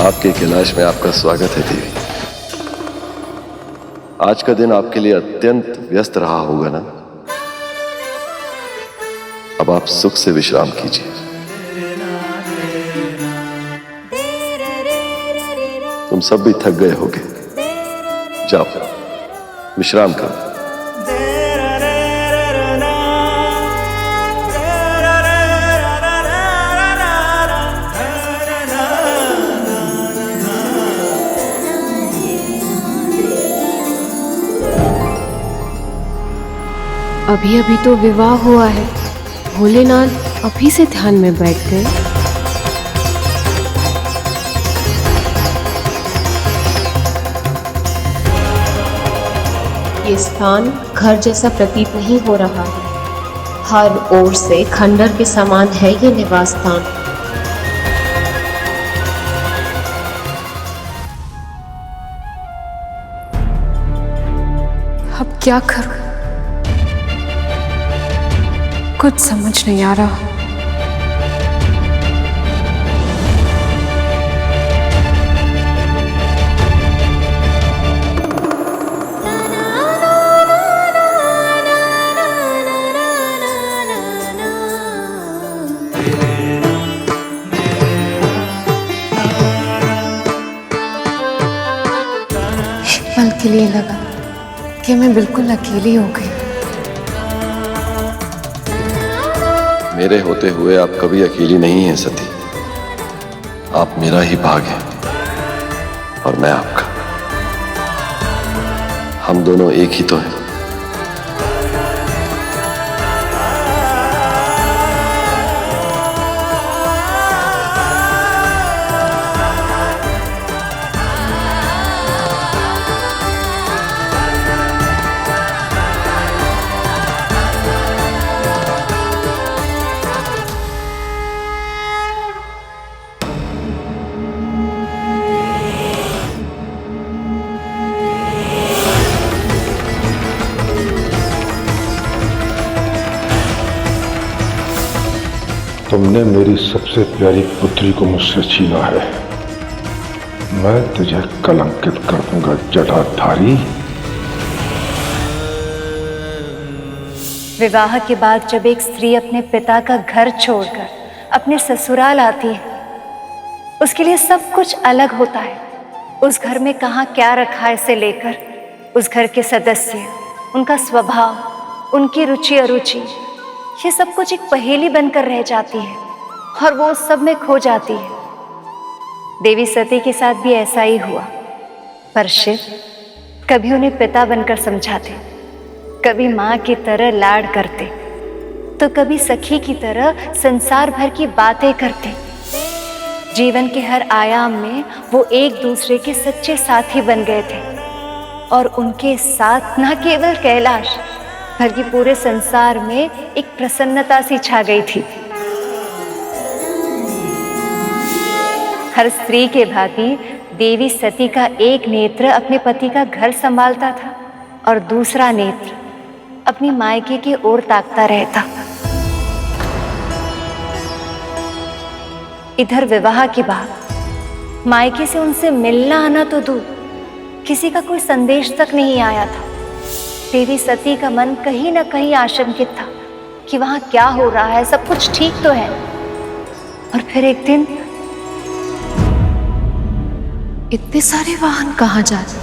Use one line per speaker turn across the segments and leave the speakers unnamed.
आपके कैलाश में आपका स्वागत है देवी। आज का दिन आपके लिए अत्यंत व्यस्त रहा होगा ना। अब आप सुख से विश्राम कीजिए। तुम सब भी थक गए होगे, जाओ विश्राम करो।
अभी अभी तो विवाह हुआ है, भोलेनाथ अभी से ध्यान में बैठ गए। ये स्थान घर जैसा प्रतीत नहीं हो रहा है। हर ओर से खंडर के समान है ये निवास स्थान। अब क्या करूं? कुछ समझ नहीं आ रहा। पल के लिए लगा कि मैं बिल्कुल अकेली हो गई।
मेरे होते हुए आप कभी अकेली नहीं हैं सती। आप मेरा ही भाग हैं और मैं आपका। हम दोनों एक ही तो हैं।
तुमने मेरी सबसे प्यारी पुत्री को मुझसे छीना है। मैं तुझे कलंकित कर दूंगा जटाधारी।
विवाह के बाद जब एक स्त्री अपने पिता का घर छोड़कर अपने ससुराल आती है, उसके लिए सब कुछ अलग होता है। उस घर में कहाँ क्या रखा है से लेकर उस घर के सदस्य, उनका स्वभाव, उनकी रुचि अरुचि, ये सब कुछ एक पहेली बनकर रह जाती है और वो उस सब में खो जाती है। देवी सती के साथ भी ऐसा ही हुआ, पर शिव कभी उन्हें पिता बनकर समझाते, कभी माँ की तरह लाड करते, तो कभी सखी की तरह संसार भर की बातें करते। जीवन के हर आयाम में वो एक दूसरे के सच्चे साथी बन गए थे और उनके साथ न केवल कैलाश बल्कि पूरे संसार में एक प्रसन्नता सी छा गई थी। हर स्त्री के भांति देवी सती का एक नेत्र अपने पति का घर संभालता था और दूसरा नेत्र अपनी मायके की ओर ताकता रहता। इधर विवाह के बाद मायके से उनसे मिलना आना तो दूर, किसी का कोई संदेश तक नहीं आया था। देवी सती का मन कहीं ना कहीं आशंकित था कि वहां क्या हो रहा है, सब कुछ ठीक तो है। और फिर एक दिन
इतने सारे वाहन कहाँ जा रहे?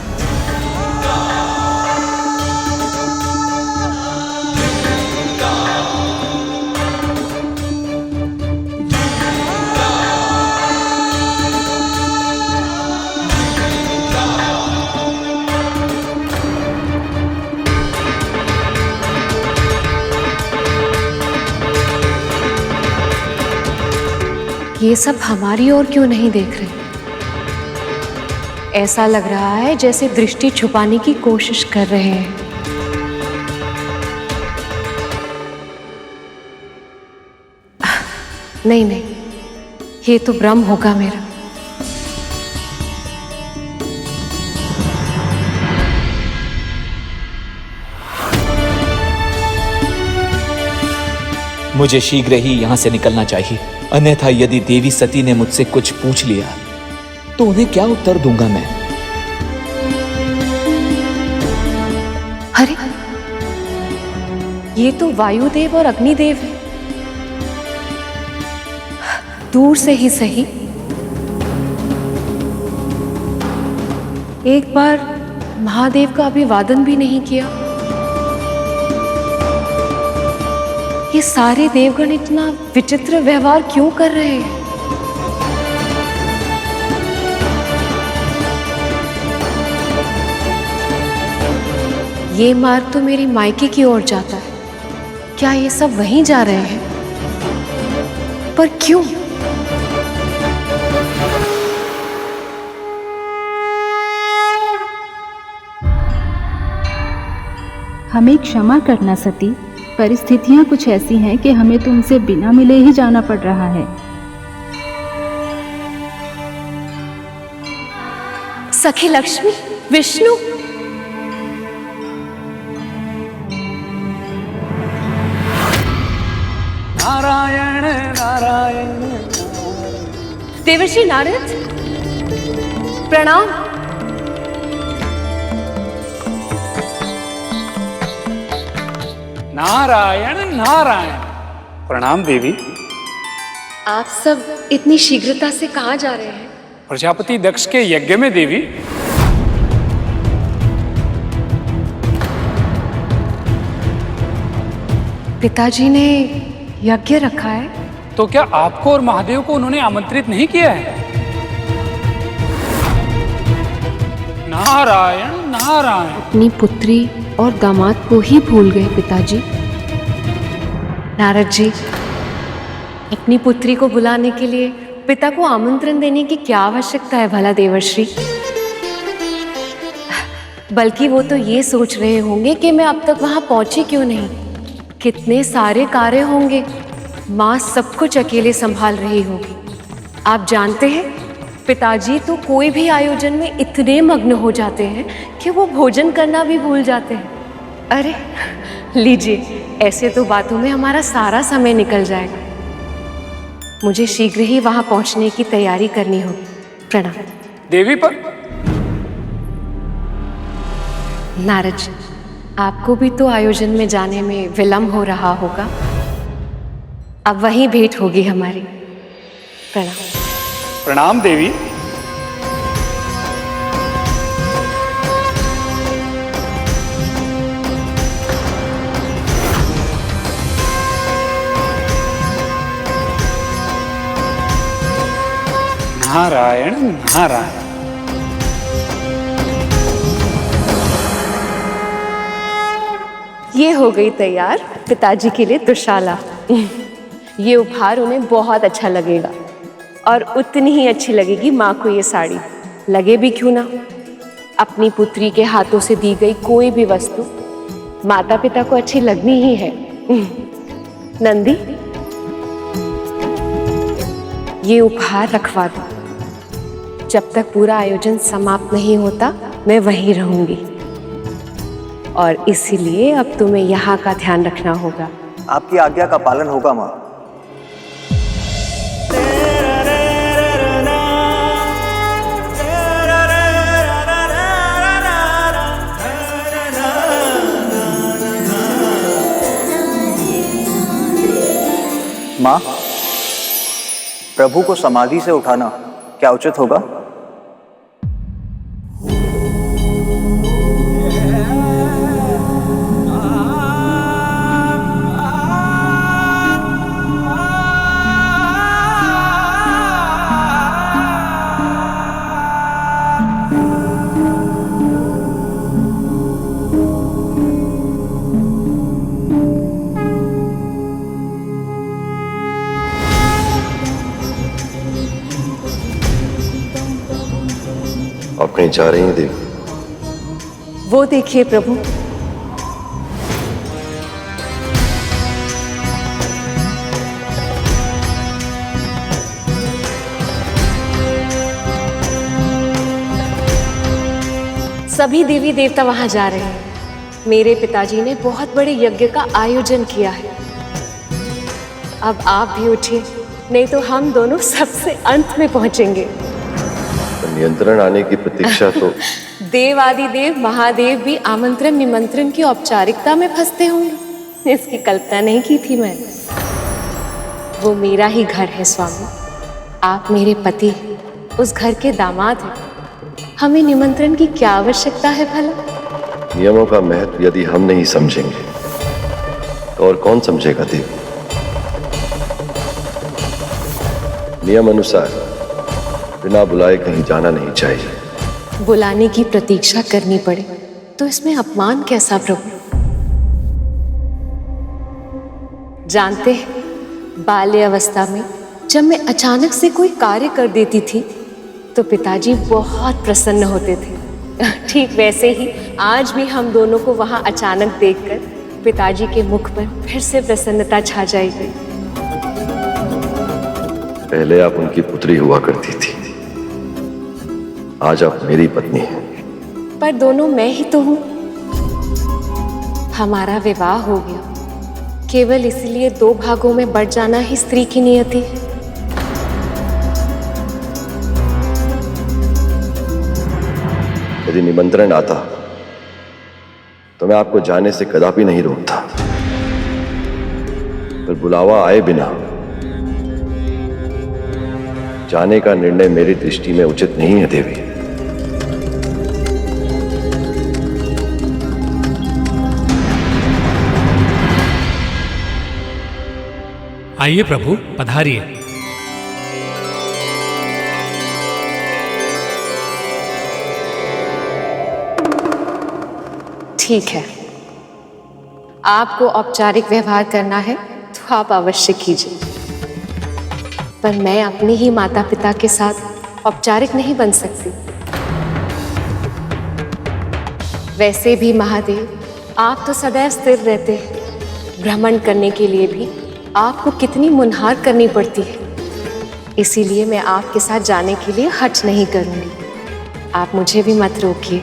ये सब हमारी ओर क्यों नहीं देख रहे? ऐसा लग रहा है जैसे दृष्टि छुपाने की कोशिश कर रहे हैं। नहीं नहीं, ये तो भ्रम होगा मेरा।
मुझे शीघ्र ही यहाँ से निकलना चाहिए, अन्यथा यदि देवी सती ने मुझसे कुछ पूछ लिया तो उन्हें क्या उत्तर दूंगा मैं?
अरे, ये तो वायुदेव और अग्निदेव है। दूर से ही सही, एक बार महादेव का अभिवादन भी नहीं किया। ये सारे देवगण इतना विचित्र व्यवहार क्यों कर रहे हैं? ये मार्ग तो मेरी मायके की ओर जाता है। क्या ये सब वहीं जा रहे हैं? पर क्यों?
हमें क्षमा करना सती, परिस्थितियां कुछ ऐसी हैं कि हमें तुमसे बिना मिले ही जाना पड़ रहा है।
सखी लक्ष्मी, विष्णु,
नारायण नारायण।
देवर्षि नारद, प्रणाम।
नारायण नारायण। प्रणाम देवी।
आप सब इतनी शीघ्रता से कहाँ जा रहे हैं?
प्रजापति दक्ष के यज्ञ में देवी।
पिताजी ने यज्ञ रखा है?
तो क्या आपको और महादेव को उन्होंने आमंत्रित नहीं किया है? नारायण नारायण।
अपनी पुत्री और दामाद को ही भूल गए पिताजी। नारद जी, अपनी पुत्री को बुलाने के लिए पिता को आमंत्रण देने की क्या आवश्यकता है भला देवर्षि? बल्कि वो तो ये सोच रहे होंगे कि मैं अब तक वहां पहुंची क्यों नहीं। कितने सारे कार्य होंगे, माँ सब कुछ अकेले संभाल रही होगी। आप जानते हैं, पिताजी तो कोई भी आयोजन में इतने मग्न हो जाते हैं कि वो भोजन करना भी भूल जाते हैं। अरे लीजिए, ऐसे तो बातों में हमारा सारा समय निकल जाएगा। मुझे शीघ्र ही वहां पहुंचने की तैयारी करनी होगी। प्रणाम
देवी। पर
नारद जी, आपको भी तो आयोजन में जाने में विलंब हो रहा होगा। अब वहीं भेंट होगी हमारी। प्रणाम।
प्रणाम देवी। नारायण नारायण।
ये हो गई तैयार पिताजी के लिए दुशाला। ये उपहार उन्हें बहुत अच्छा लगेगा और उतनी ही अच्छी लगेगी माँ को ये साड़ी। लगे भी क्यों ना, अपनी पुत्री के हाथों से दी गई कोई भी वस्तु माता पिता को अच्छी लगनी ही है। नंदी, ये उपहार रखवा दो। जब तक पूरा आयोजन समाप्त नहीं होता मैं वहीं रहूंगी, और इसीलिए अब तुम्हें यहाँ का ध्यान रखना होगा।
आपकी आज्ञा का पालन होगा माँ। माँ, प्रभु को समाधि से उठाना क्या उचित होगा?
आप कहीं जा रही हैं देवी?
वो देखिए प्रभु, सभी देवी देवता वहां जा रहे हैं। मेरे पिताजी ने बहुत बड़े यज्ञ का आयोजन किया है। अब आप भी उठिए, नहीं तो हम दोनों सबसे अंत में पहुंचेंगे।
नियंत्रण आने की प्रतीक्षा तो
देव आदि देव महादेव भी आमंत्रण निमंत्रण की औपचारिकता में फंसते होंगे, इसकी कल्पना नहीं की थी मैंने। वो मेरा ही घर है स्वामी, आप मेरे पति हैं, उस घर के दामाद हैं। हमें निमंत्रण की क्या आवश्यकता है भला?
नियमों का महत्व यदि हम नहीं समझेंगे तो और कौन समझेगा देव? नियम अनुसार बिना बुलाए कहीं जाना नहीं चाहिए।
बुलाने की प्रतीक्षा करनी पड़े तो इसमें अपमान कैसा प्रभु? जानते हैं, बाल्य अवस्था में जब मैं अचानक से कोई कार्य कर देती थी तो पिताजी बहुत प्रसन्न होते थे। ठीक वैसे ही आज भी हम दोनों को वहां अचानक देखकर पिताजी के मुख पर फिर से प्रसन्नता छा जाएगी।
पहले आप उनकी पुत्री हुआ करती थी, आज आप मेरी पत्नी हैं।
पर दोनों मैं ही तो हूं। हमारा विवाह हो गया, केवल इसलिए दो भागों में बढ़ जाना ही स्त्री की नियति है।
यदि निमंत्रण आता तो मैं आपको जाने से कदापि नहीं रोकता, पर बुलावा आए बिना जाने का निर्णय मेरी दृष्टि में उचित नहीं है देवी।
आइए प्रभु, पधारिए।
ठीक है, आपको औपचारिक व्यवहार करना है तो आप अवश्य कीजिए, पर मैं अपने ही माता पिता के साथ औपचारिक नहीं बन सकती। वैसे भी महादेव, आप तो सदैव स्थिर रहते हैं। भ्रमण करने के लिए भी आपको कितनी मुनहार करनी पड़ती है, इसीलिए मैं आपके साथ जाने के लिए हठ नहीं करूंगी। आप मुझे भी मत रोकिए।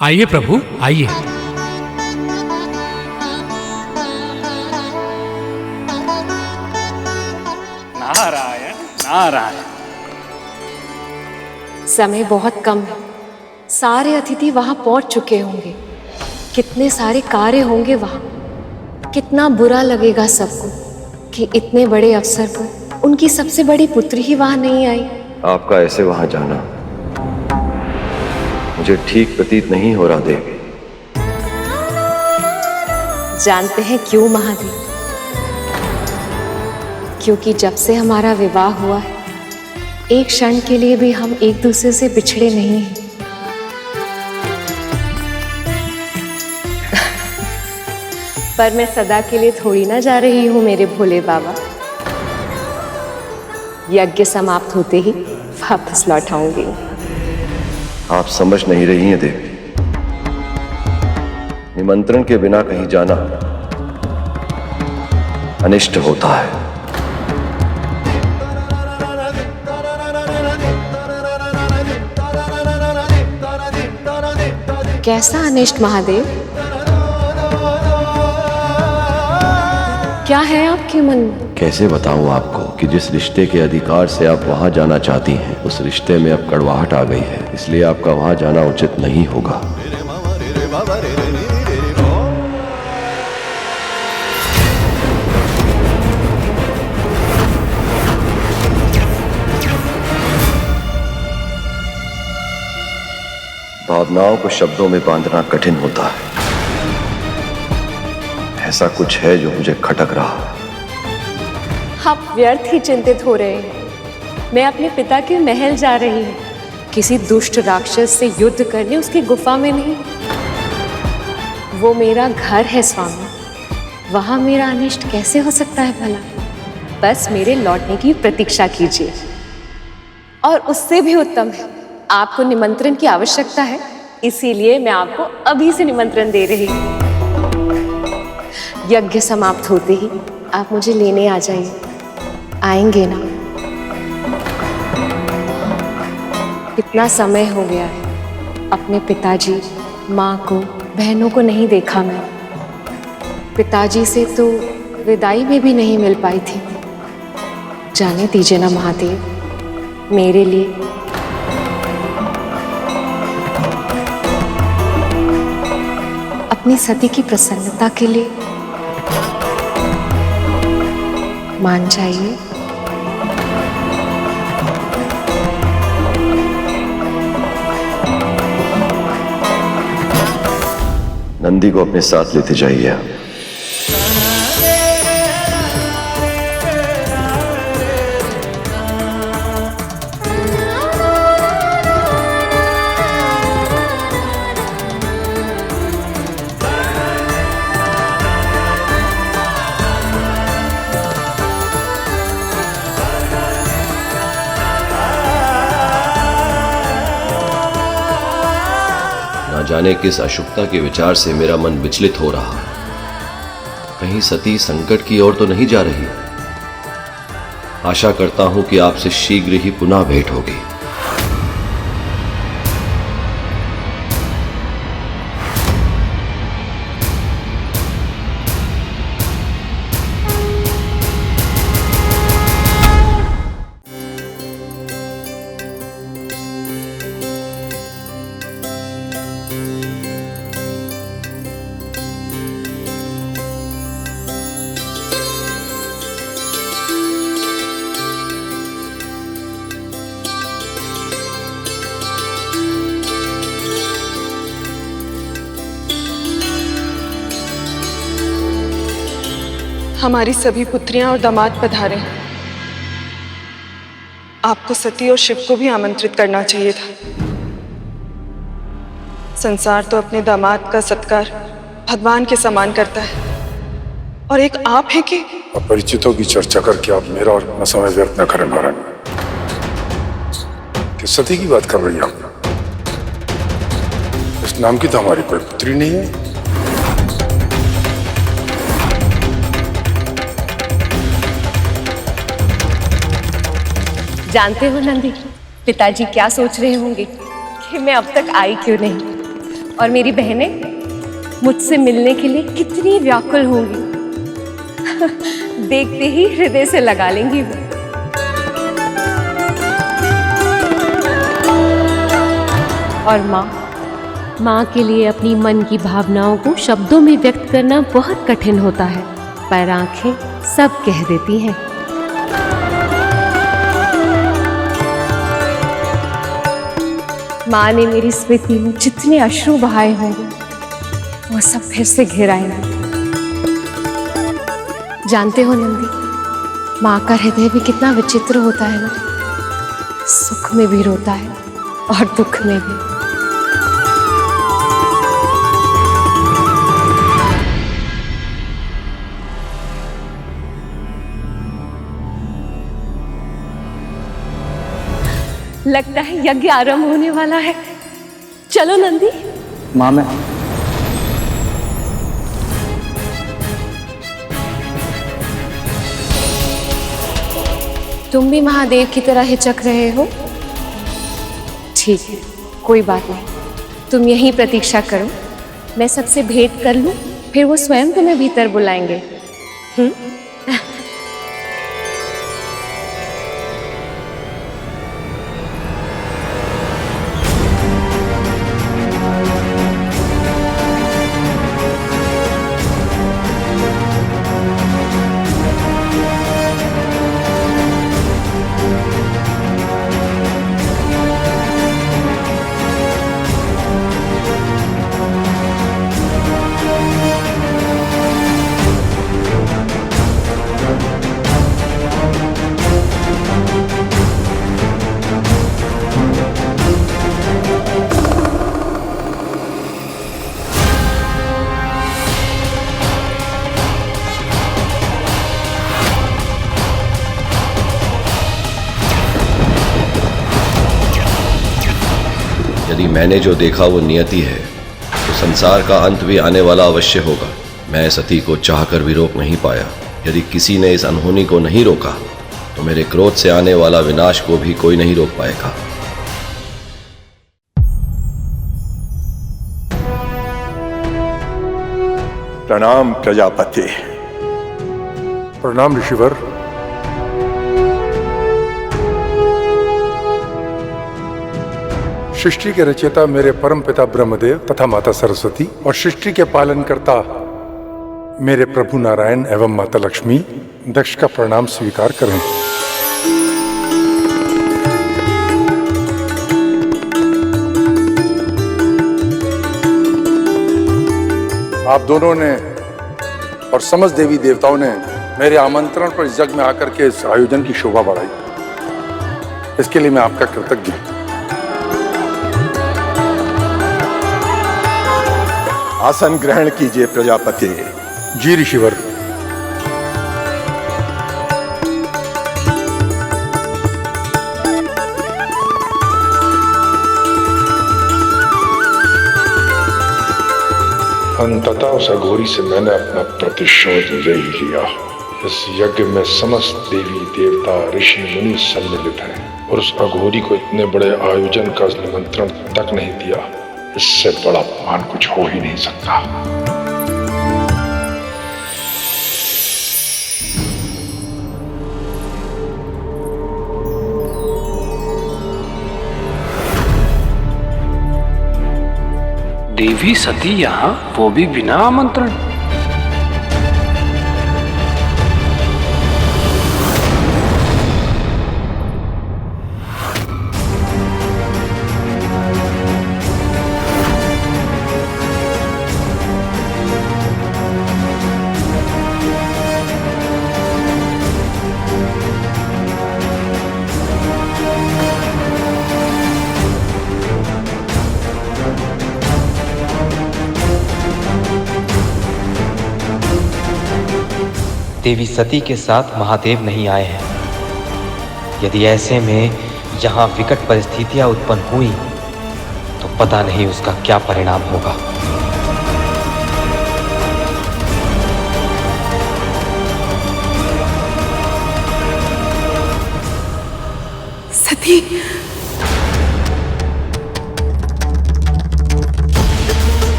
आइए प्रभु, आइए।
नारायण नारायण।
समय बहुत कम है, सारे अतिथि वहां पहुंच चुके होंगे। कितने सारे कार्य होंगे वहां। कितना बुरा लगेगा सबको कि इतने बड़े अवसर पर उनकी सबसे बड़ी पुत्री ही वहां नहीं आई।
आपका ऐसे वहां जाना मुझे ठीक प्रतीत नहीं हो रहा देवी।
जानते हैं क्यों महादेव? क्योंकि जब से हमारा विवाह हुआ है, एक क्षण के लिए भी हम एक दूसरे से बिछड़े नहीं हैं। पर मैं सदा के लिए थोड़ी ना जा रही हूं मेरे भोले बाबा। यज्ञ समाप्त होते ही वापस लौट आऊंगी।
आप समझ नहीं रही हैं देवी, निमंत्रण के बिना कहीं जाना अनिष्ट होता है।
कैसा अनिष्ट महादेव? क्या है आपके मन में?
कैसे बताऊं आपको कि जिस रिश्ते के अधिकार से आप वहां जाना चाहती हैं, उस रिश्ते में अब कड़वाहट आ गई है, इसलिए आपका वहां जाना उचित नहीं होगा। भावनाओं को शब्दों में बांधना कठिन होता है। ऐसा कुछ है जो मुझे खटक रहा है।
आप व्यर्थ ही चिंतित हो रहे हैं। मैं अपने पिता के महल जा रही हूँ, किसी दुष्ट राक्षस से युद्ध करने उसकी गुफा में नहीं। वो मेरा घर है स्वामी, वहां मेरा अनिष्ट कैसे हो सकता है भला? बस मेरे लौटने की प्रतीक्षा कीजिए। और उससे भी उत्तम है, आपको निमंत्रण की आवश्यकता है, इसीलिए मैं आपको अभी से निमंत्रण दे रही हूँ। यज्ञ समाप्त होते ही आप मुझे लेने आ जाइए। आएंगे ना? कितना समय हो गया है, अपने पिताजी, माँ को, बहनों को नहीं देखा मैं। पिताजी से तो विदाई में भी नहीं मिल पाई थी। जाने दीजिए ना महादेव, मेरे लिए अपनी सती की प्रसन्नता के लिए मान जाइए।
नंदी को अपने साथ लेते जाइए। ना जाने किस अशुभता के विचार से मेरा मन विचलित हो रहा। कहीं सती संकट की ओर तो नहीं जा रही। आशा करता हूं कि आपसे शीघ्र ही पुनः भेंट होगी।
हमारी सभी पुत्रियां और दामाद पधारे हैं। आपको सती और शिव को भी आमंत्रित करना चाहिए था। संसार तो अपने दामाद का सत्कार भगवान के समान करता है, और एक आप हैं कि
अपरिचितों की चर्चा करके आप मेरा और अपना समय व्यर्थ न करें नारायण। किस सती की बात कर रही हैं आप? इस नाम की तो हमारी कोई पुत्री नहीं है।
जानते हो नंदी, पिताजी क्या सोच रहे होंगे कि मैं अब तक आई क्यों नहीं, और मेरी बहनें मुझसे मिलने के लिए कितनी व्याकुल होंगी। देखते ही हृदय से लगा लेंगी वो। और माँ के लिए अपनी मन की भावनाओं को शब्दों में व्यक्त करना बहुत कठिन होता है, पर आंखें सब कह देती हैं। माँ ने मेरी स्मृति में जितने अश्रु बहाए होंगे वो सब फिर से घिर आएंगे। जानते हो नंदी, माँ का हृदय भी कितना विचित्र होता है ना, सुख में भी रोता है और दुख में भी। लगता है यज्ञ आरंभ होने वाला है। चलो नंदी।
माँ मैं
तुम भी महादेव की तरह हिचक रहे हो? ठीक है, कोई बात नहीं, तुम यहीं प्रतीक्षा करो, मैं सबसे भेंट कर लूं, फिर वो स्वयं तुम्हें भीतर बुलाएंगे।
यदि मैंने जो देखा वो नियति है, तो संसार का अंत भी आने वाला अवश्य होगा। मैं सती को चाहकर भी रोक नहीं पाया। यदि किसी ने इस अनहोनी को नहीं रोका, तो मेरे क्रोध से आने वाला विनाश को भी कोई नहीं रोक पाएगा।
प्रणाम प्रजापति। प्रणाम ऋषिवर। सृष्टि के रचयिता मेरे परम पिता ब्रह्मदेव तथा माता सरस्वती और सृष्टि के पालन करता मेरे प्रभु नारायण एवं माता लक्ष्मी दक्ष का प्रणाम स्वीकार करें। आप दोनों ने और समस्त देवी देवताओं ने मेरे आमंत्रण पर इस यज्ञ में आकर के इस आयोजन की शोभा बढ़ाई, इसके लिए मैं आपका कृतज्ञ हूं।
आसन ग्रहण कीजिए प्रजापति।
जी ऋषिवर। अंततः उस अघोरी से मैंने अपना प्रतिशोध ले ही लिया। इस यज्ञ में समस्त देवी देवता ऋषि मुनि सम्मिलित हैं और उस अघोरी को इतने बड़े आयोजन का निमंत्रण तक नहीं दिया। इससे बड़ा अपमान कुछ हो ही नहीं सकता।
देवी सती यहाँ, वो भी बिना आमंत्रण।
देवी सती के साथ महादेव नहीं आए हैं। यदि ऐसे में यहाँ विकट परिस्थितियां उत्पन्न हुई तो पता नहीं उसका क्या परिणाम होगा।
सती,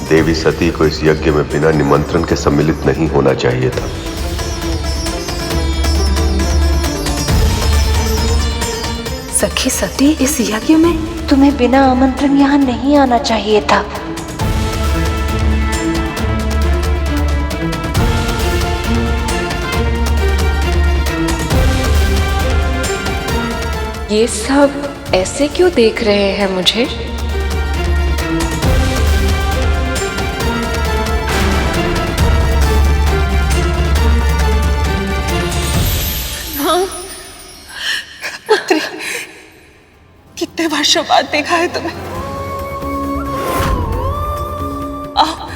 देवी सती को इस यज्ञ में बिना निमंत्रण के सम्मिलित नहीं होना चाहिए था।
सखी सती, इस यज्ञ में तुम्हें बिना आमंत्रण यहाँ नहीं आना चाहिए था।
ये सब ऐसे क्यों देख रहे हैं मुझे?
पुत्री, कितने वर्षों बाद देखा है तुम्हें। आओ,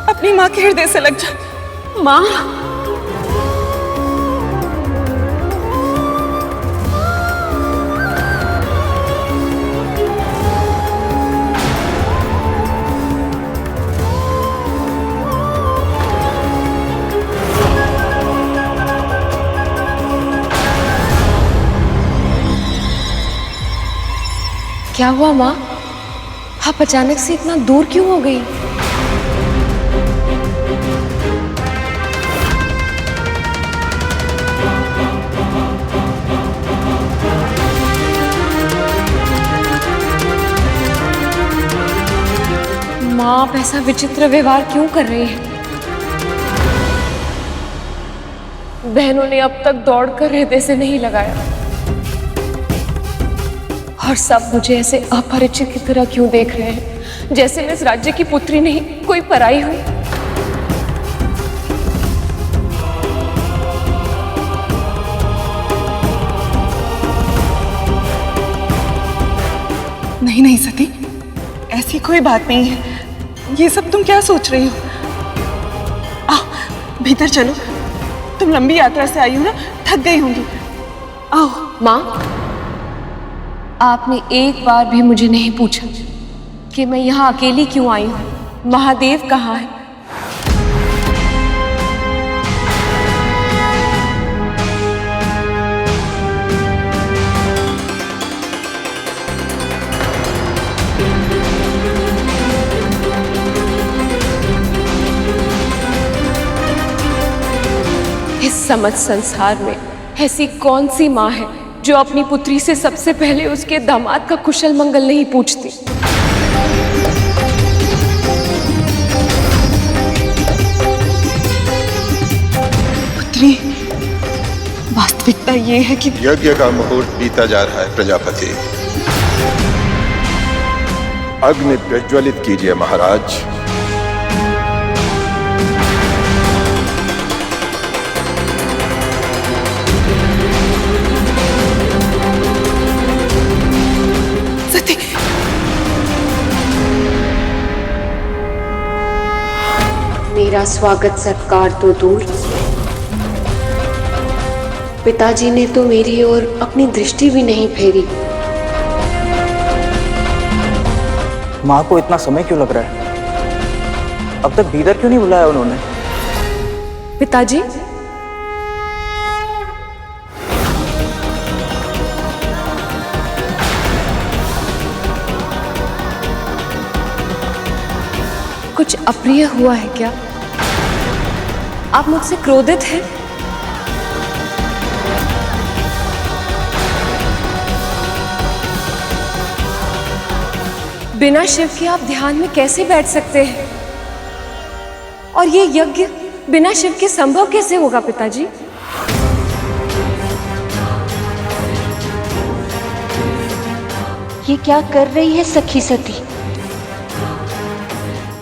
अपनी माँ के हृदय से लग जा।
माँ, क्या हुआ माँ? आप अचानक से इतना दूर क्यों हो गई? माँ, आप ऐसा विचित्र व्यवहार क्यों कर रही हैं? बहनों ने अब तक दौड़कर हृदय से नहीं लगाया और सब मुझे ऐसे अपरिचित की तरह क्यों देख रहे हैं, जैसे मैं इस राज्य की पुत्री नहीं, कोई पराई हूं।
नहीं नहीं सती, ऐसी कोई बात नहीं है। ये सब तुम क्या सोच रही हो? आओ भीतर चलो, तुम लंबी यात्रा से आई हो ना, थक गई होंगी। आओ।
माँ, आपने एक बार भी मुझे नहीं पूछा कि मैं यहाँ अकेली क्यों आई हूँ। महादेव कहाँ है? इस समस्त संसार में ऐसी कौन सी माँ है जो अपनी पुत्री से सबसे पहले उसके दामाद का कुशल मंगल नहीं पूछती।
पुत्री, वास्तविकता ये है कि
यज्ञ का मुहूर्त बीता जा रहा है प्रजापति। अग्नि प्रज्वलित कीजिए महाराज।
सती,
मेरा स्वागत सत्कार तो दूर, पिताजी ने तो मेरी ओर अपनी दृष्टि भी नहीं फेरी।
माँ को इतना समय क्यों लग रहा है? अब तक भीतर क्यों नहीं बुलाया उन्होंने?
पिताजी, कुछ अप्रिय हुआ है क्या? आप मुझसे क्रोधित हैं? बिना शिव के आप ध्यान में कैसे बैठ सकते हैं? और ये यज्ञ बिना शिव के संभव कैसे होगा पिताजी?
ये क्या कर रही है सखी सती?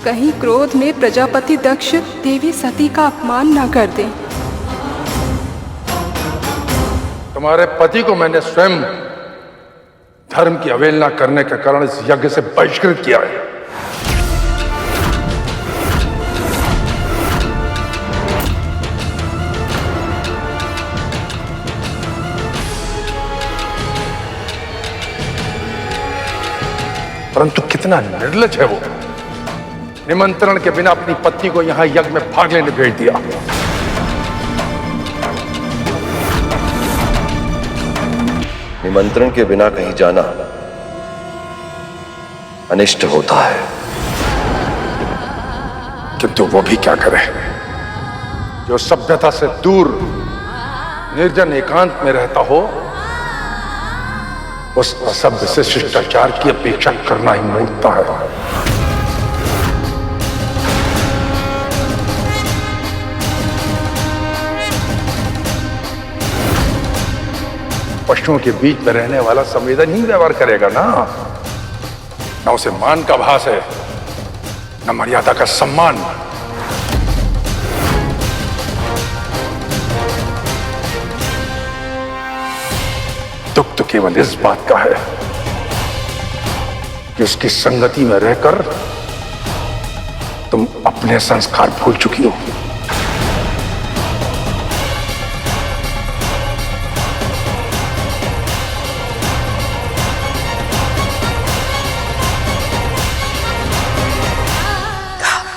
कहीं क्रोध में प्रजापति दक्ष देवी सती का अपमान ना कर दें।
तुम्हारे पति को मैंने स्वयं धर्म की अवहेलना करने के कारण इस यज्ञ से बहिष्कृत किया है। परंतु कितना निर्लज है वो, निमंत्रण के बिना अपनी पत्नी को यहां यज्ञ में भाग लेने भेज दिया।
निमंत्रण के बिना कहीं जाना अनिष्ट होता है।
किंतु वो भी क्या करे जो सभ्यता से दूर निर्जन एकांत में रहता हो, उस असभ्य से शिष्टाचार की अपेक्षा करना ही मूर्खता है। पशुओं के बीच में रहने वाला संवेदनहीन व्यवहार करेगा ना, न उसे मान का भास है, न मर्यादा का सम्मान। दुख तो केवल इस बात का है कि उसकी संगति में रहकर तुम अपने संस्कार भूल चुकी हो।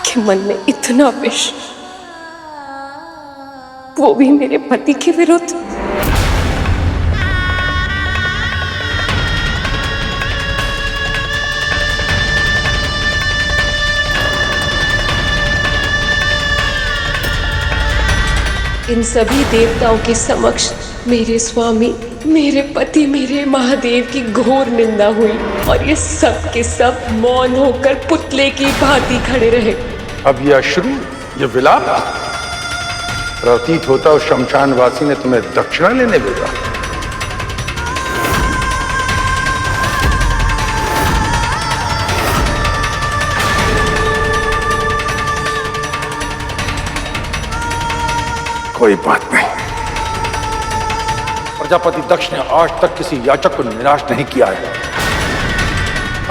के मन में इतना विष, वो भी मेरे पति के विरुद्ध। इन सभी देवताओं के समक्ष मेरे स्वामी, मेरे पति, मेरे महादेव की घोर निंदा हुई और ये सब के सब मौन होकर पुतले की भांति खड़े रहे।
अब यह अश्रु, ये विलाप प्रतीत होता उस शमशानवासी ने तुम्हें दक्षिणा लेने भेजा। कोई बात नहीं, प्रजापति दक्ष ने आज तक किसी याचक को निराश नहीं किया है।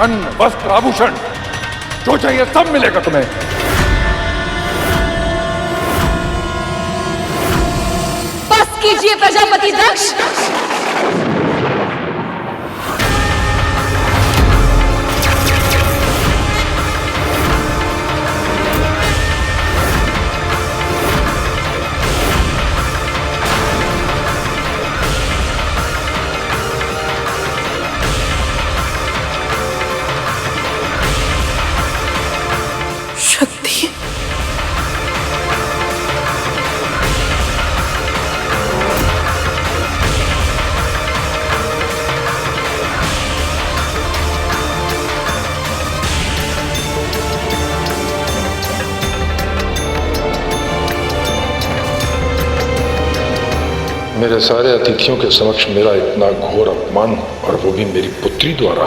अन्न, वस्त्र, आभूषण जो चाहिए सब मिलेगा तुम्हें।
बस कीजिए प्रजापति दक्ष।
शक्ति,
मेरे सारे अतिथियों के समक्ष मेरा इतना घोर अपमान, और वो भी मेरी पुत्री द्वारा,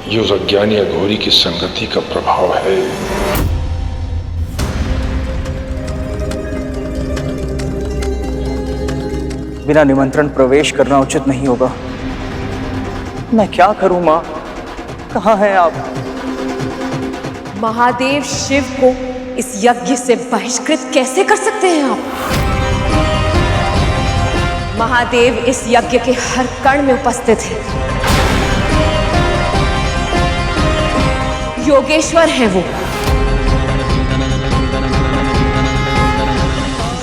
ये उस अज्ञानी अघोरी की संगति का प्रभाव है।
बिना निमंत्रण प्रवेश करना उचित नहीं होगा। मैं क्या करूं माँ? कहाँ हैं आप?
महादेव शिव को इस यज्ञ से बहिष्कृत कैसे कर सकते हैं आप? महादेव इस यज्ञ के हर कण में उपस्थित हैं। योगेश्वर हैं वो।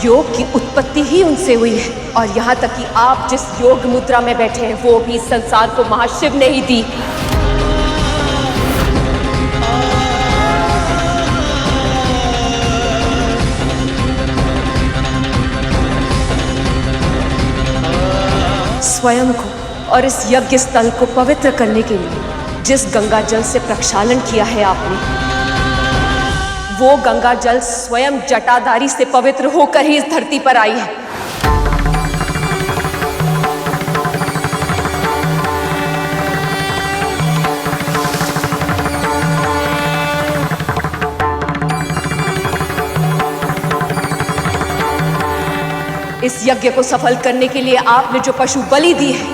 योग की उत्पत्ति ही उनसे हुई है, और यहाँ तक कि आप जिस योग मुद्रा में बैठे हैं वो भी संसार को महाशिव ने ही दी। स्वयं को और इस यज्ञ स्थल को पवित्र करने के लिए जिस गंगा जल से प्रक्षालन किया है आपने, वो गंगा जल स्वयं जटाधारी से पवित्र होकर ही इस धरती पर आई है। इस यज्ञ को सफल करने के लिए आपने जो पशु बलि दी है,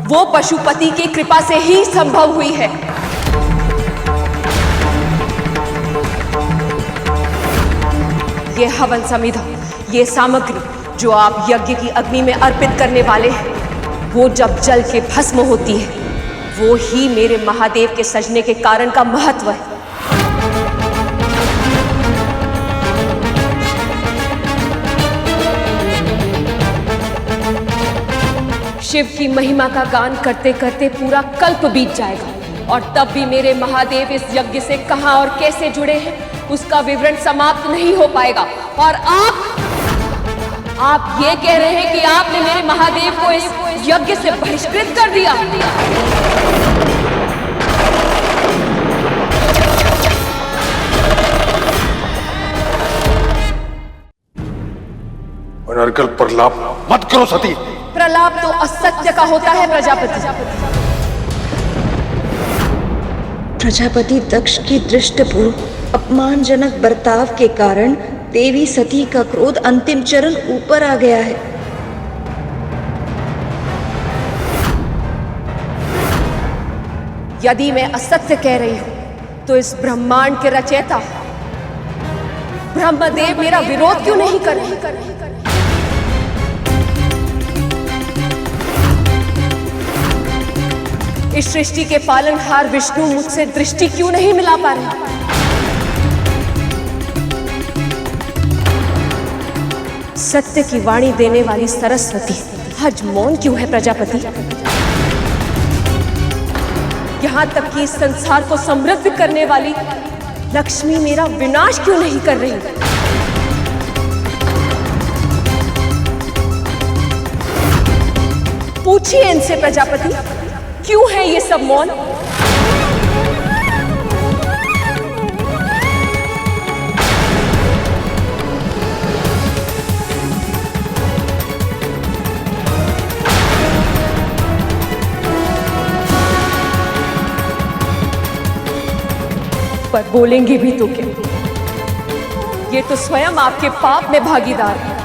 वो पशुपति की कृपा से ही संभव हुई है। ये हवन समिधा, ये सामग्री जो आप यज्ञ की अग्नि में अर्पित करने वाले हैं, वो जब जल के भस्म होती है, वो ही मेरे महादेव के सजने के कारण का महत्व है। शिव की महिमा का गान करते करते पूरा कल्प बीत जाएगा, और तब भी मेरे महादेव इस यज्ञ से कहां और कैसे जुड़े हैं उसका विवरण समाप्त नहीं हो पाएगा। और आप ये कह रहे हैं कि आपने मेरे महादेव को इस यज्ञ से बहिष्कृत कर दिया।
अनर्गल प्रलाप मत करो सती।
प्रलाप तो असत्य का होता है प्रजापति।
प्रजापति दक्ष की दृष्टपूर्व अपमानजनक बर्ताव के कारण देवी सती का क्रोध अंतिम चरण ऊपर आ गया है।
यदि मैं असत्य कह रही हूं तो इस ब्रह्मांड के रचयिता ब्रह्मदेव मेरा विरोध क्यों नहीं कर रहे? इस सृष्टि के पालनहार विष्णु मुझसे दृष्टि क्यों नहीं मिला पा रहे? सत्य की वाणी देने वाली सरस्वती आज मौन क्यों है प्रजापति? यहां तक कि इस संसार को समृद्ध करने वाली लक्ष्मी मेरा विनाश क्यों नहीं कर रही? पूछिए इनसे प्रजापति, क्यों है ये सब मौन? पर बोलेंगे भी तो क्या? ये तो स्वयं आपके पाप में भागीदार है।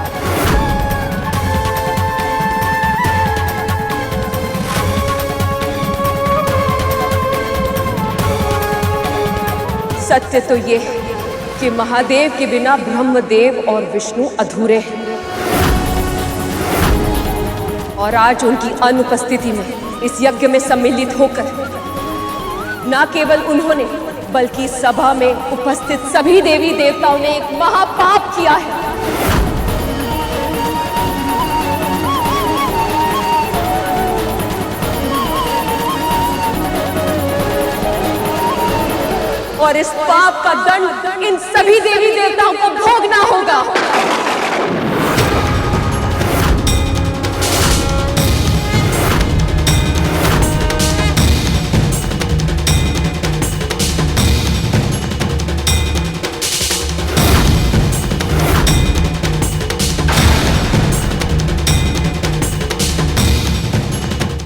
सत्य तो ये है कि महादेव के बिना ब्रह्मदेव और विष्णु अधूरे हैं, और आज उनकी अनुपस्थिति में इस यज्ञ में सम्मिलित होकर न केवल उन्होंने बल्कि सभा में उपस्थित सभी देवी देवताओं ने एक महापाप किया है। और इस पाप का दंड इन सभी देवी देवताओं को भोगना होगा।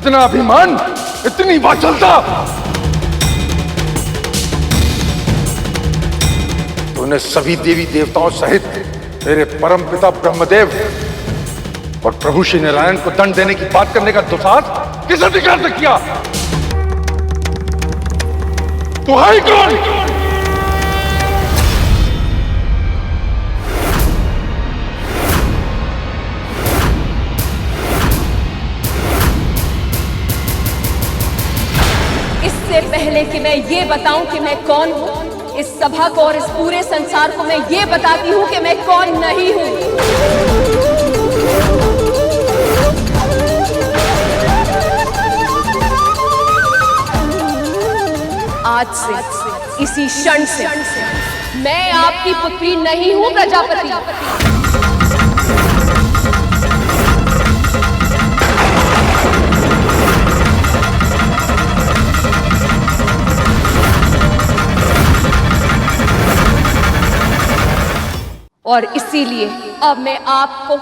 इतना अभिमान, इतनी वाचलता। तूने सभी देवी देवताओं सहित मेरे परम पिता ब्रह्मदेव और प्रभु श्री नारायण को दंड देने की बात करने का दुस्साहस किस अधिकार से किया? तू है कौन?
इससे पहले कि मैं ये बताऊं कि मैं कौन हूं, इस सभा को और इस पूरे संसार को मैं ये बताती हूं कि मैं कौन नहीं हूं। आज से, इसी क्षण से मैं आपकी पुत्री नहीं हूं प्रजापति। और इसीलिए अब मैं आपको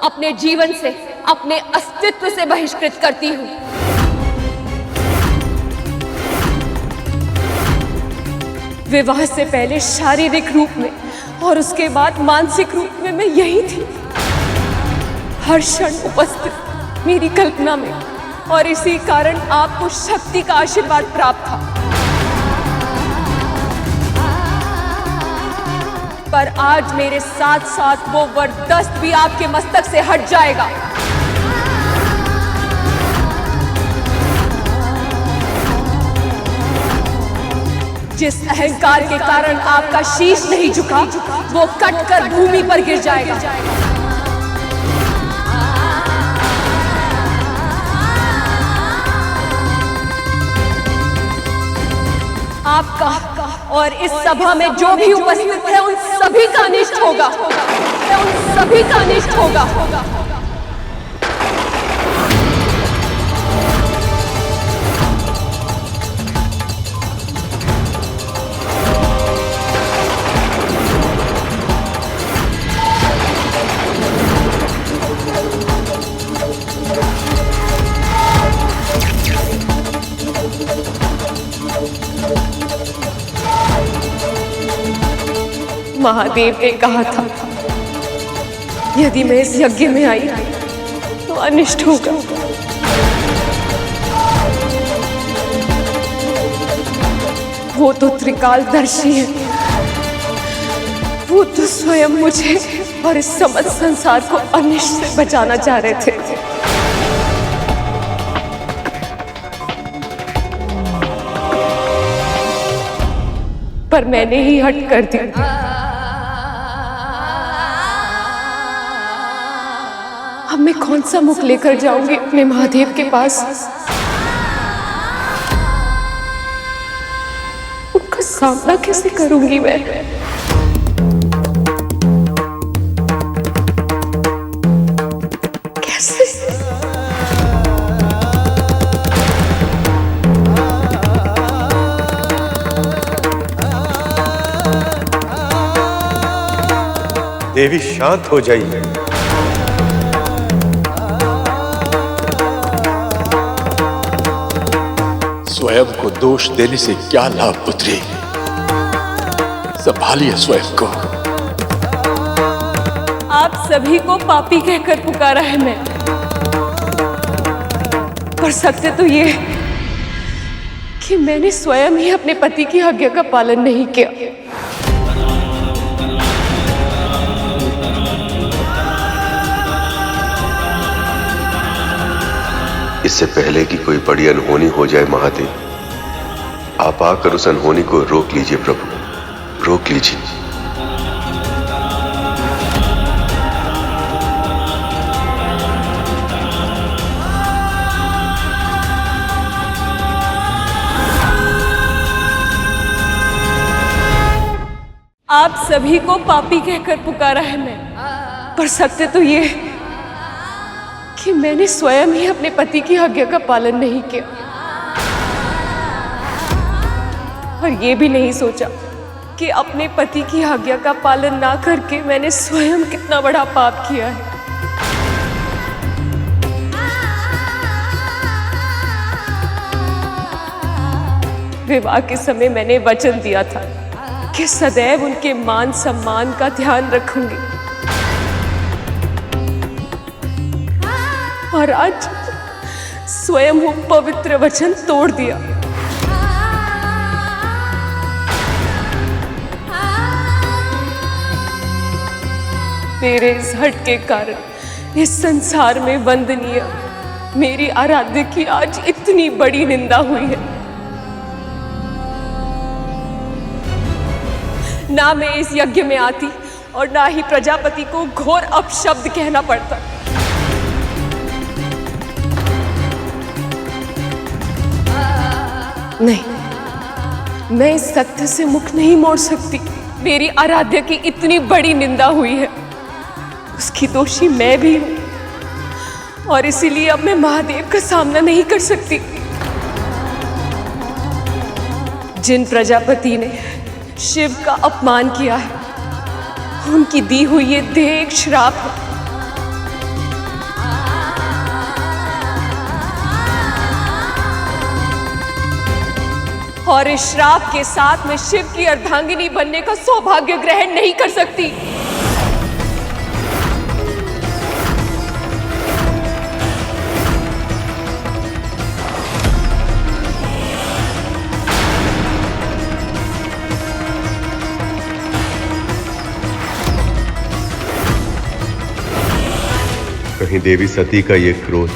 अपने जीवन से, अपने अस्तित्व से बहिष्कृत करती हूं। विवाह से पहले शारीरिक रूप में और उसके बाद मानसिक रूप में मैं यही थी, हर क्षण उपस्थित मेरी कल्पना में, और इसी कारण आपको शक्ति का आशीर्वाद प्राप्त था। पर आज मेरे साथ साथ वो वरदस्त भी आपके मस्तक से हट जाएगा। जिस अहंकार के कारण आपका शीश नहीं झुका, वो कटकर भूमि पर गिर जाएगा। आपका और इस सभा में जो भी उपस्थित है उन सभी का अनिष्ट होगा, उन सभी का अनिष्ट होगा। महादेव ने कहा था, यदि मैं इस यज्ञ में आई तो अनिष्ट होगा। वो तो त्रिकालदर्शी है, वो तो स्वयं मुझे और इस समस्त संसार को अनिष्ट से बचाना चाह रहे थे। पर मैंने ही हट कर दी। अब मैं कौन सा मुख लेकर जाऊंगी अपने महादेव के पास? उनका सामना कैसे करूंगी मैं? कैसे?
देवी शांत हो जाइए।
स्वयं को दोष देने से क्या लाभ पुत्री? संभालिए स्वयं को।
आप सभी को पापी कहकर पुकारा है मैं, पर सत्य तो ये कि मैंने स्वयं ही अपने पति की आज्ञा का पालन नहीं किया।
इससे पहले कि कोई बड़ी अनहोनी हो जाए महादेव, आप आकर उस अनहोनी को रोक लीजिए प्रभु, रोक लीजिए।
आप सभी को पापी कहकर पुकारा है मैं, पर सत्य तो ये कि मैंने स्वयं ही अपने पति की आज्ञा का पालन नहीं किया, और ये भी नहीं सोचा कि अपने पति की आज्ञा का पालन ना करके मैंने स्वयं कितना बड़ा पाप किया है। विवाह के समय मैंने वचन दिया था कि सदैव उनके मान सम्मान का ध्यान रखूंगी, और आज स्वयं वो पवित्र वचन तोड़ दिया। मेरे इस हट के कारण इस संसार में वंदनीय मेरी आराध्य की आज इतनी बड़ी निंदा हुई है। ना मैं इस यज्ञ में आती और ना ही प्रजापति को घोर अपशब्द कहना पड़ता। नहीं, मैं इस सत्य से मुख नहीं मोड़ सकती। मेरी आराध्य की इतनी बड़ी निंदा हुई है, उसकी दोषी मैं भी हूं, और इसीलिए अब मैं महादेव का सामना नहीं कर सकती। जिन प्रजापति ने शिव का अपमान किया है, उनकी दी हुई ये देह एक श्राप है। और इस श्राप के साथ मैं शिव की अर्धांगिनी बनने का सौभाग्य ग्रहण नहीं कर सकती।
कहीं देवी सती का ये क्रोध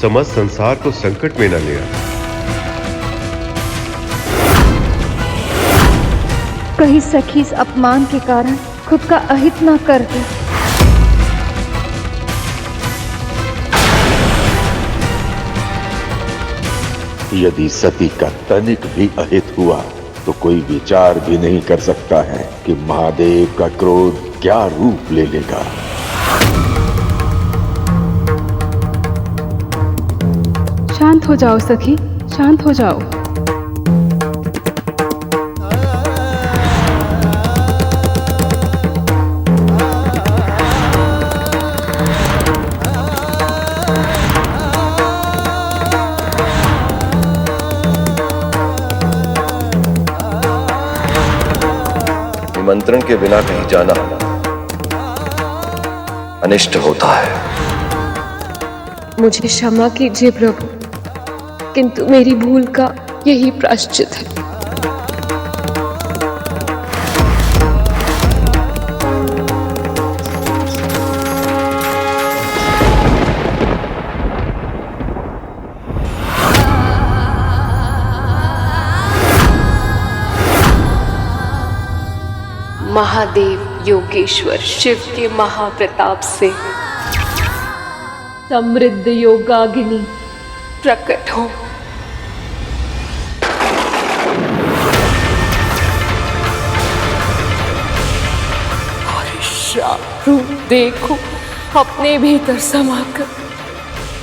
समस्त संसार को संकट में न ले आए।
कहीं सखी इस अपमान के कारण खुद का अहित न कर दे।
यदि सती का तनिक भी अहित हुआ तो कोई विचार भी नहीं कर सकता है कि महादेव का क्रोध क्या रूप ले लेगा।
शांत हो जाओ सखी, शांत हो जाओ।
निमंत्रण के बिना कहीं जाना अनिष्ट होता है।
मुझे क्षमा कीजिए प्रभु, किंतु मेरी भूल का यही प्रायश्चित है। महादेव योगेश्वर शिव के महाप्रताप से समृद्ध योगाग्नि प्रकट हो। और श्राप रूप देखो अपने भीतर समाकर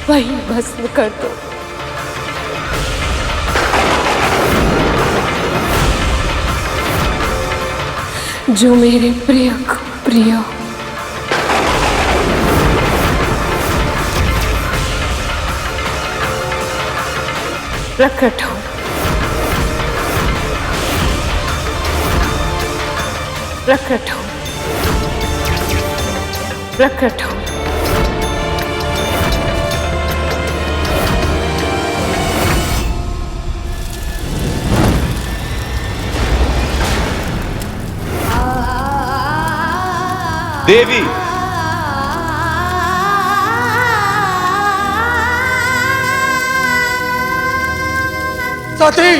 वही भस्म कर दो। जो मेरे प्रिय को प्रिय हो। प्रकट हो, प्रकट हो, प्रकट हो।
देवी
सती,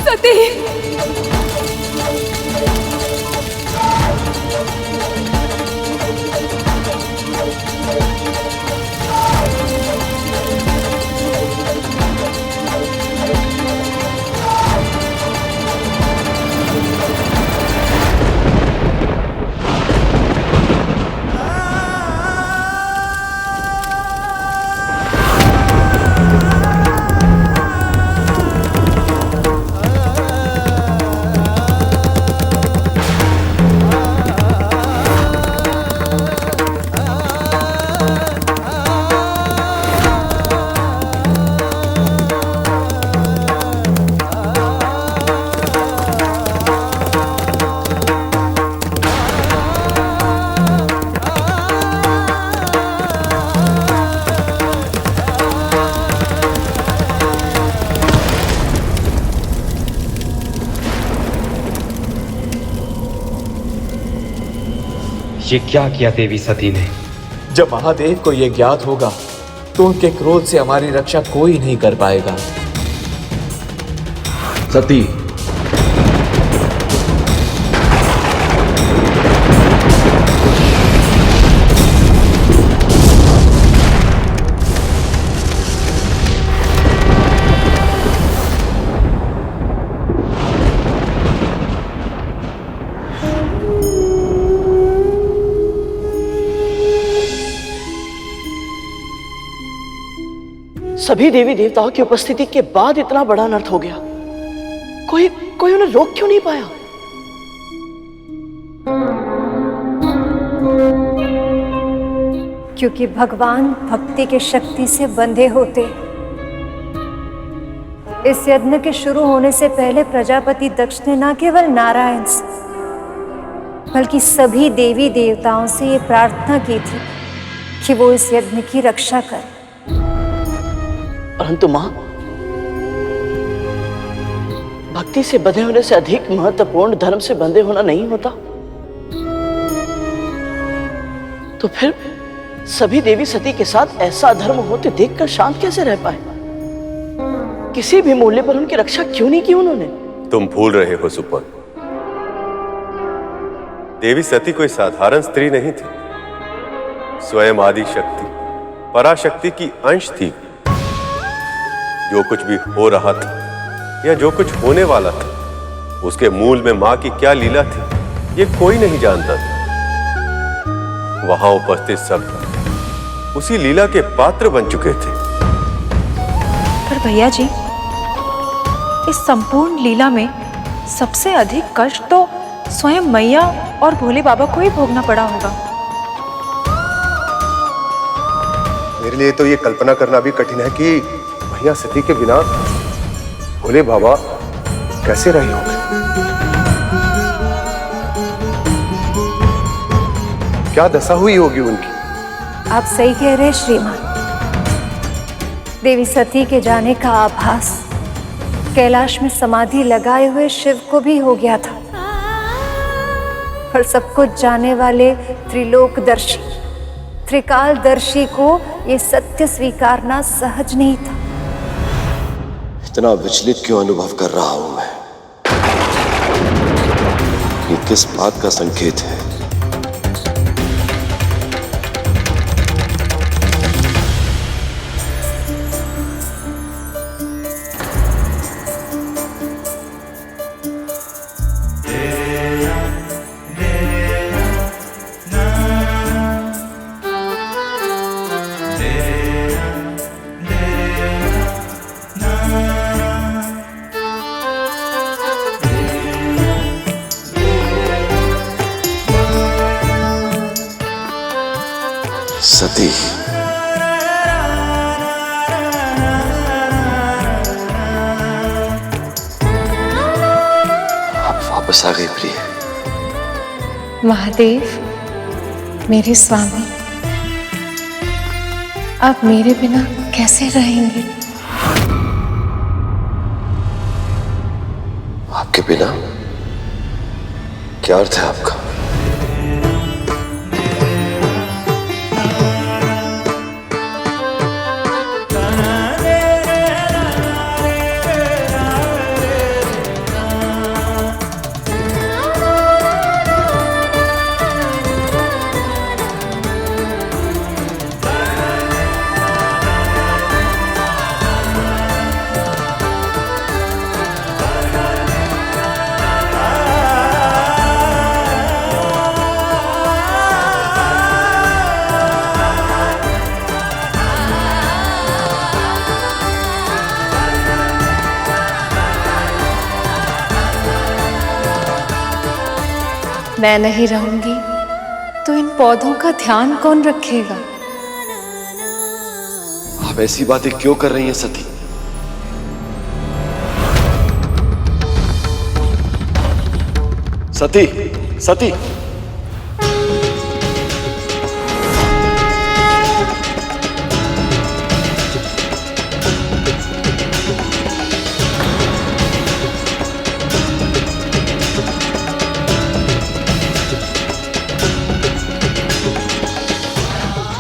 सती,
ये क्या किया देवी सती ने?
जब महादेव को यह ज्ञात होगा तो उनके क्रोध से हमारी रक्षा कोई नहीं कर पाएगा।
सती,
सभी देवी देवताओं की उपस्थिति के बाद इतना बड़ा अनर्थ हो गया, कोई उन्हें रोक क्यों नहीं पाया?
क्योंकि भगवान भक्ति की शक्ति से बंधे होते। इस यज्ञ के शुरू होने से पहले प्रजापति दक्ष ने न केवल नारायण से बल्कि सभी देवी देवताओं से ये प्रार्थना की थी कि वो इस यज्ञ की रक्षा करें।
परंतु मां, भक्ति से बंधे होने से अधिक महत्वपूर्ण धर्म से बंधे होना नहीं होता। तो फिर सभी देवी सती के साथ ऐसा अधर्म होते देखकर शांत कैसे रह पाए? किसी भी मूल्य पर उनकी रक्षा क्यों नहीं की उन्होंने?
तुम भूल रहे हो सुपन, देवी सती कोई साधारण स्त्री नहीं थी, स्वयं आदि शक्ति पराशक्ति की अंश थी। जो कुछ भी हो रहा था या जो कुछ होने वाला था, उसके मूल में मां की क्या लीला थी, ये कोई नहीं जानता था। वहां उपस्थित सब उसी लीला के पात्र बन चुके थे।
पर भैया जी, इस संपूर्ण लीला में सबसे अधिक कष्ट तो स्वयं मैया और भोले बाबा को ही भोगना पड़ा होगा।
मेरे लिए तो ये कल्पना करना भी कठिन है कि मैया सती के बिना भोले बाबा कैसे रहे होंगे। क्या दशा हुई होगी उनकी?
आप सही कह रहे श्रीमान। देवी सती के जाने का आभास कैलाश में समाधि लगाए हुए शिव को भी हो गया था, और सब कुछ जाने वाले त्रिलोकदर्शी त्रिकालदर्शी को ये सत्य स्वीकारना सहज नहीं था।
इतना विचलित क्यों अनुभव कर रहा हूं मैं? ये किस बात का संकेत है? सती, आप वापस आ गई प्रिय।
महादेव, मेरे स्वामी, आप मेरे बिना कैसे रहेंगे?
आपके बिना? क्या अर्थ है आपका?
मैं नहीं रहूंगी तो इन पौधों का ध्यान कौन रखेगा?
आप ऐसी बातें क्यों कर रही हैं सती? सती, सती,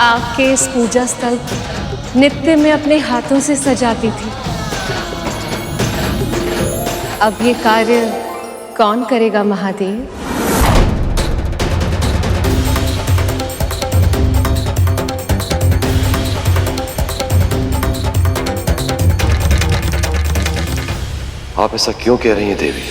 आग के इस पूजा स्थल को नित्य में अपने हाथों से सजाती थी। अब ये कार्य कौन करेगा महादेव?
आप ऐसा क्यों कह रही हैं देवी?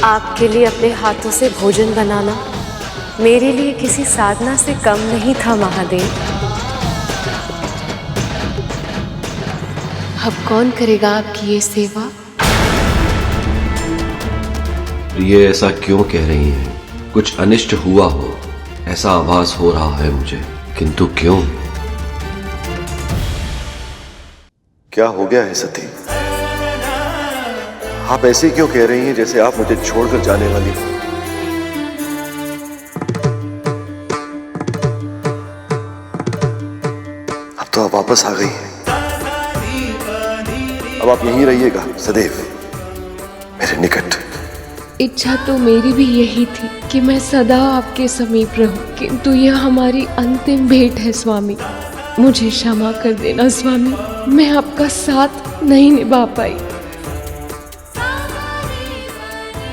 आपके लिए अपने हाथों से भोजन बनाना मेरे लिए किसी साधना से कम नहीं था महादेव। अब कौन करेगा आपकी ये सेवा?
प्रिय, ऐसा क्यों कह रही हैं? कुछ अनिष्ट हुआ हो ऐसा आभास हो रहा है मुझे, किंतु क्यों? क्या हो गया है सती? आप ऐसे क्यों कह रही हैं जैसे आप मुझे छोड़कर जाने वाली हो? अब तो आप वापस आ गई हैं। अब आप यहीं रहिएगा सदैव मेरे निकट।
इच्छा तो मेरी भी यही थी कि मैं सदा आपके समीप रहूं, किंतु यह हमारी अंतिम भेंट है स्वामी। मुझे क्षमा कर देना स्वामी, मैं आपका साथ नहीं निभा पाई।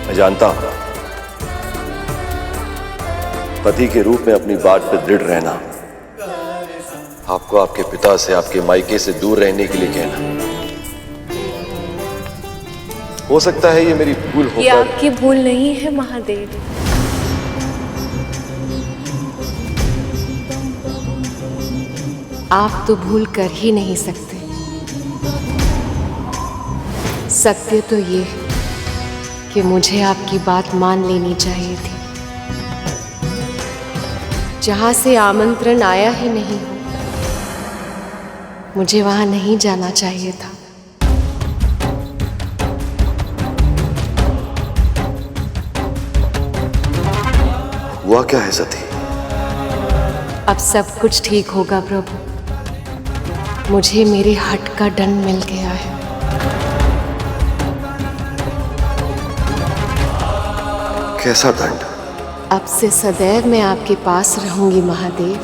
मैं जानता हूं पति के रूप में अपनी बात पर दृढ़ रहना आपको आपके पिता से, आपके मायके से दूर रहने के लिए कहना। हो सकता है ये मेरी भूल हो।
ये आपकी भूल नहीं है महादेव। आप तो भूल कर ही नहीं सकते। सत्य तो ये है कि मुझे आपकी बात मान लेनी चाहिए थी। जहां से आमंत्रण आया ही नहीं हो, मुझे वहां नहीं जाना चाहिए था।
हुआ क्या है सती?
अब सब कुछ ठीक होगा प्रभु। मुझे मेरे हट का दंड मिल गया है।
कैसा दंड?
अब से सदैव मैं आपके पास रहूंगी महादेव।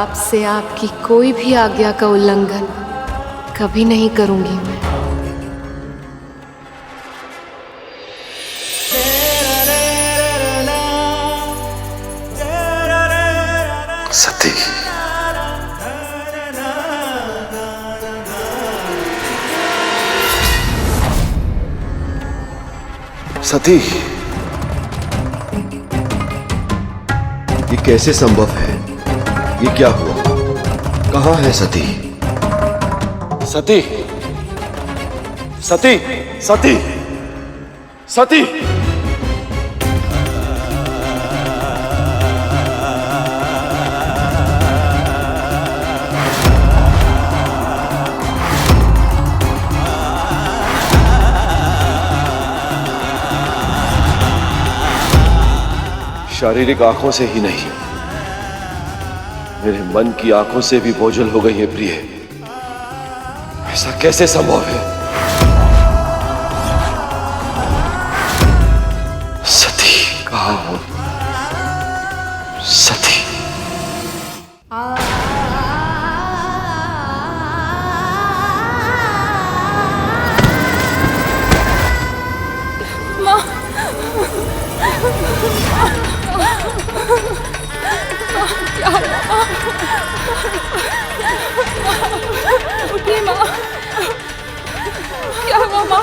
अब से आपकी कोई भी आज्ञा का उल्लंघन कभी नहीं करूंगी मैं।
सती, सती, ये कैसे संभव है? ये क्या हुआ? कहां है सती? सती, सती, सती, सती। शारीरिक आंखों से ही नहीं, मेरे मन की आंखों से भी बोझल हो गई है प्रिय। ऐसा कैसे संभव है? सती कहाँ हो? सती।
उठिए माँ, क्या हुआ माँ?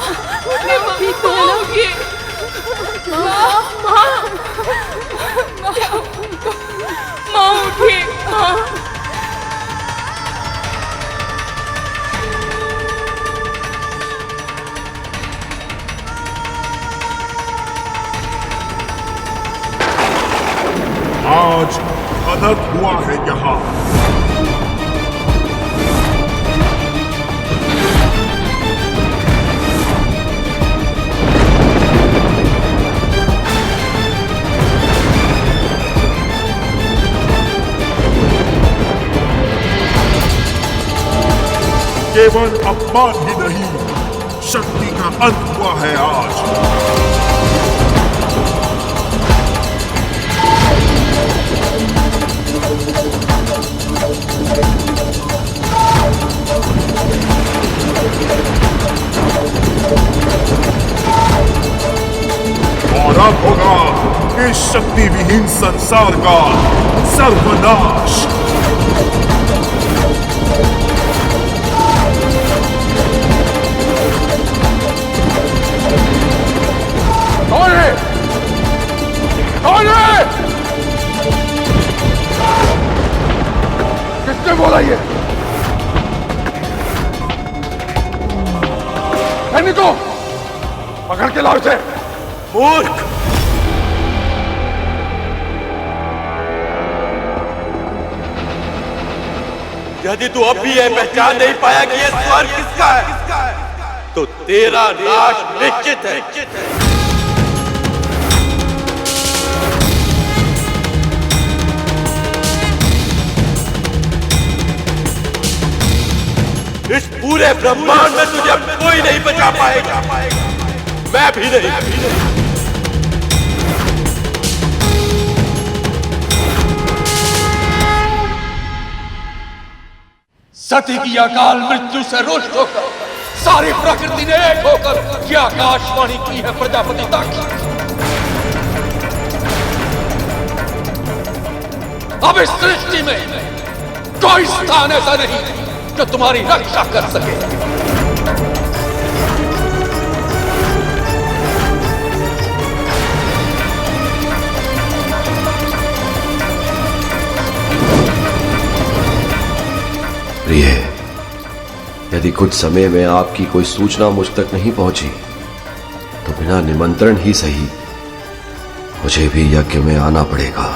उठिए माँ, ठीक तो है ना? उठिए माँ, माँ, माँ उठिए माँ।
अनर्थ हुआ है यहाँ। केवल अपमान ही नहीं, शक्ति का अंत हुआ है आज। और अब होगा इस शक्ति विहीन संसार का सर्वनाश। कौन है? कौन है? किसने बोला ये? को पकड़ के लाओ इसे। मूर्ख!
यदि तू अब भी यह पहचान नहीं पाया कि यह स्वर्ग किसका है, तो तेरा नाश निश्चित है। इस पूरे ब्रह्मांड में तुझे अब कोई नहीं बचा पाएगा, मैं भी नहीं।
सती की अकाल मृत्यु से रुष्ट होकर सारी प्रकृति ने एक होकर यह आकाशवाणी की है प्रजापति तक। अब इस सृष्टि में कोई स्थान ऐसा नहीं जो तुम्हारी रक्षा कर सके।
प्रिय, यदि कुछ समय में आपकी कोई सूचना मुझ तक नहीं पहुंची तो बिना निमंत्रण ही सही मुझे भी यज्ञ में आना पड़ेगा।